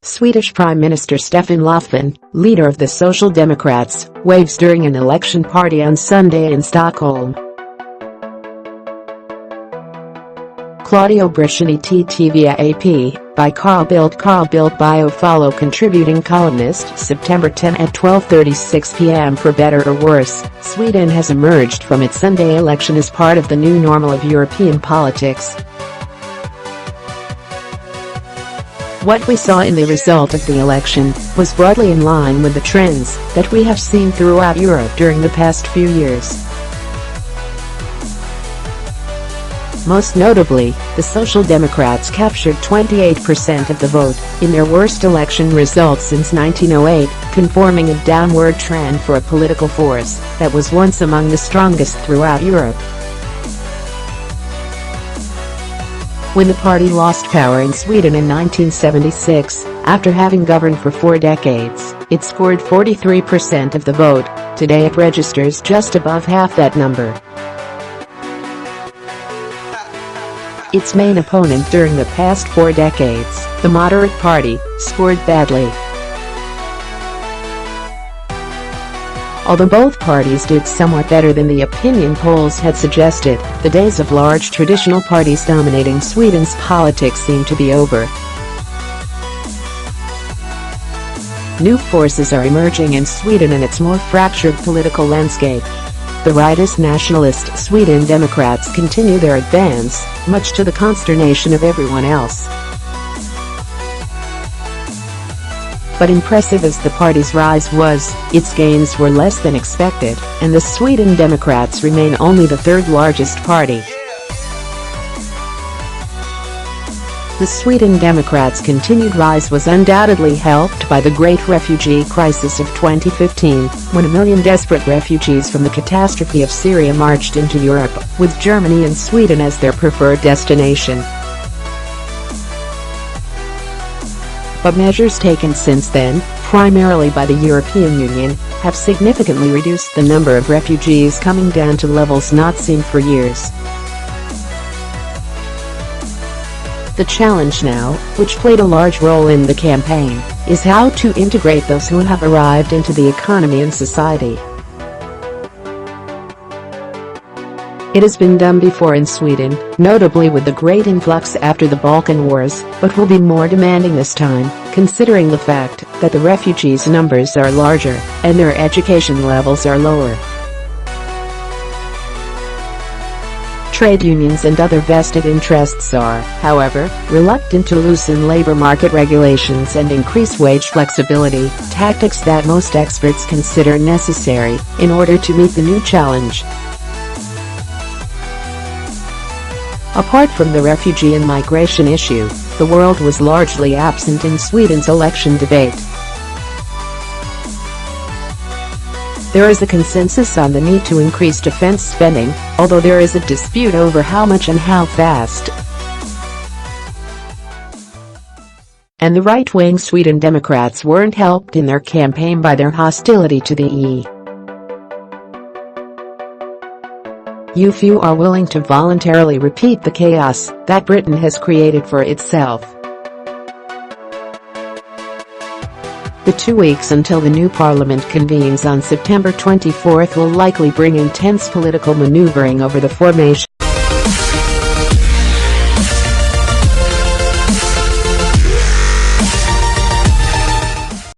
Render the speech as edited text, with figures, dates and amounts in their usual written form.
Swedish Prime Minister Stefan Lofven, leader of the Social Democrats, waves during an election party on Sunday in Stockholm. Claudio Bresciani TT via AP, by Bildt bio follow contributing columnist September 10 at 12:36 p.m. For better or worse, Sweden has emerged from its Sunday election as part of the new normal of European politics. What we saw in the result of the election was broadly in line with the trends that we have seen throughout Europe during the past few years. Most notably, the Social Democrats captured 28% of the vote, in their worst election result since 1908, conforming a downward trend for a political force that was once among the strongest throughout Europe. When the party lost power in Sweden in 1976, after having governed for 4 decades, it scored 43% of the vote. Today it registers just above half that number. Its main opponent during the past 4 decades, the moderate party, scored badly. Although both parties did somewhat better than the opinion polls had suggested, the days of large traditional parties dominating Sweden's politics seem to be over. New forces are emerging in Sweden and its more fractured political landscape. The rightist-nationalist Sweden Democrats continue their advance, much to the consternation of everyone else. But impressive as the party's rise was, its gains were less than expected, and the Sweden Democrats remain only the third largest party. The Sweden Democrats' continued rise was undoubtedly helped by the great refugee crisis of 2015, when 1 million desperate refugees from the catastrophe of Syria marched into Europe, with Germany and Sweden as their preferred destination. But measures taken since then, primarily by the European Union, have significantly reduced the number of refugees, coming down to levels not seen for years. The challenge now, which played a large role in the campaign, is how to integrate those who have arrived into the economy and society. It has been done before in Sweden, notably with the great influx after the Balkan wars, but will be more demanding this time, considering the fact that the refugees' numbers are larger and their education levels are lower. Trade unions and other vested interests are, however, reluctant to loosen labor market regulations and increase wage flexibility, tactics that most experts consider necessary in order to meet the new challenge. Apart from the refugee and migration issue, the world was largely absent in Sweden's election debate. There is a consensus on the need to increase defense spending, although there is a dispute over how much and how fast. And the right-wing Sweden Democrats weren't helped in their campaign by their hostility to the EU. Few are willing to voluntarily repeat the chaos that Britain has created for itself. The 2 weeks until the new parliament convenes on September 24 will likely bring intense political maneuvering over the formation